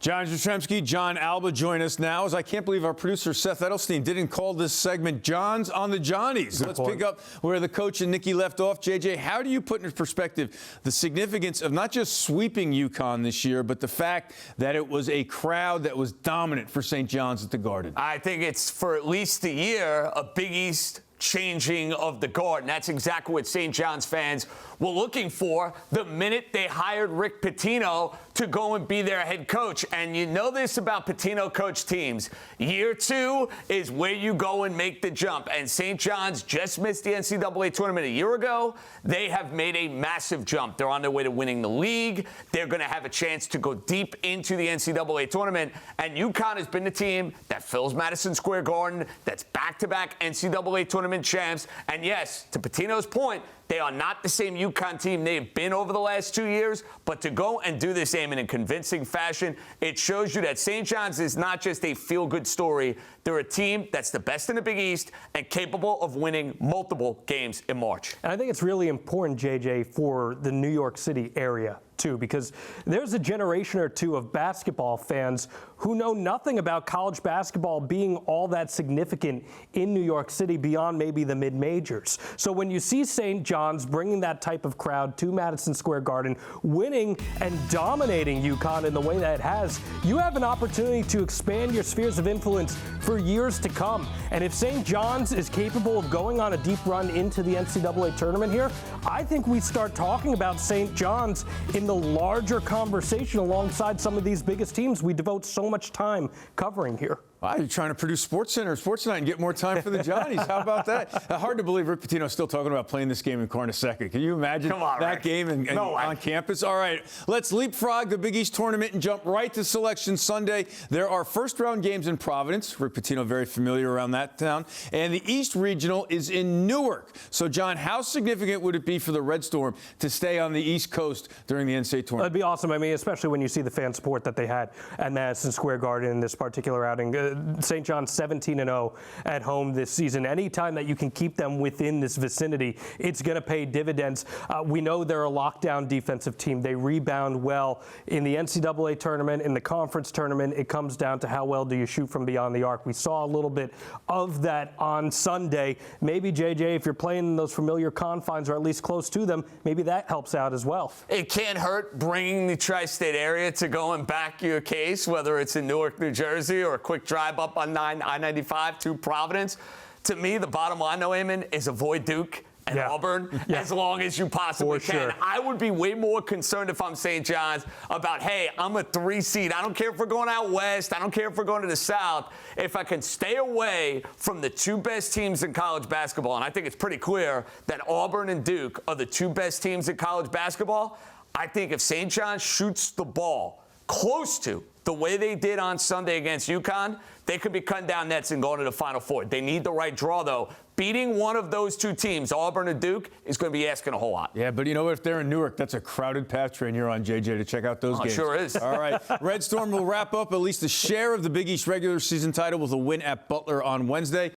John Jastremski, Jon Alba join us now, as I can't believe our producer Seth Edelstein didn't call this segment John's on the Johnnies. Let's pick up where the coach and Nikki left off. JJ, how do you put into perspective the significance of not just sweeping UConn this year, but the fact that it was a crowd that was dominant for St. John's at the Garden? I think it's for at least a year a Big East changing of the guard. And that's exactly what St. John's fans were looking for the minute they hired Rick Pitino to go and be their head coach. And you know this about Pitino coach teams. Year two is where you go and make the jump. And St. John's just missed the NCAA tournament a year ago. They have made a massive jump. They're on their way to winning the league. They're going to have a chance to go deep into the NCAA tournament. And UConn has been the team that fills Madison Square Garden, that's back-to-back NCAA tournament champs. And yes, to Pitino's point, they are not the same UConn team they have been over the last 2 years, but to go and do this, Eamon, in convincing fashion, it shows you that St. John's is not just a feel-good story. They're a team that's the best in the Big East and capable of winning multiple games in March. And I think it's really important, JJ, for the New York City area, too, because there's a generation or two of basketball fans who know nothing about college basketball being all that significant in New York City beyond maybe the mid-majors. So when you see St. John's bringing that type of crowd to Madison Square Garden, winning and dominating UConn in the way that it has, you have an opportunity to expand your spheres of influence for years to come. And if St. John's is capable of going on a deep run into the NCAA tournament here, I think we start talking about St. John's in the larger conversation alongside some of these biggest teams we devote so much time covering here. Wow, you're trying to produce SportsCenter, SportsNite, and get more time for the Johnnies. How about that? Hard to believe Rick Pitino's still talking about playing this game in Corner-Second. Can you imagine that game and on campus? All right, let's leapfrog the Big East tournament and jump right to Selection Sunday. There are first-round games in Providence. Rick Pitino very familiar around that town. And the East Regional is in Newark. So, John, how significant would it be for the Red Storm to stay on the East Coast during the NCAA tournament? That'd be awesome. I mean, especially when you see the fan support that they had at Madison Square Garden in this particular outing. St. John's 17-0 at home this season. Anytime that you can keep them within this vicinity, it's going to pay dividends. We know they're a lockdown defensive team. They rebound well. In the NCAA tournament, in the conference tournament, it comes down to how well do you shoot from beyond the arc. We saw a little bit of that on Sunday. Maybe, JJ, if you're playing in those familiar confines or at least close to them, maybe that helps out as well. It can't hurt bringing the tri-state area to go and back your case, whether it's in Newark, New Jersey, or a quick drive up on I-95 to Providence. To me, the bottom line, though, Eamon, is avoid Duke and Auburn as long as you possibly can. I would be way more concerned if I'm St. John's about, hey, I'm a 3 seed. I don't care if we're going out west. I don't care if we're going to the south. If I can stay away from the two best teams in college basketball, and I think it's pretty clear that Auburn and Duke are the two best teams in college basketball, I think if St. John's shoots the ball close to the way they did on Sunday against UConn, they could be cutting down nets and going to the Final Four. They need the right draw, though. Beating one of those two teams, Auburn or Duke, is going to be asking a whole lot. Yeah, but you know what? If they're in Newark, that's a crowded path train you're on, JJ, to check out those games. It sure is. All right. Red Storm will wrap up at least a share of the Big East regular season title with a win at Butler on Wednesday.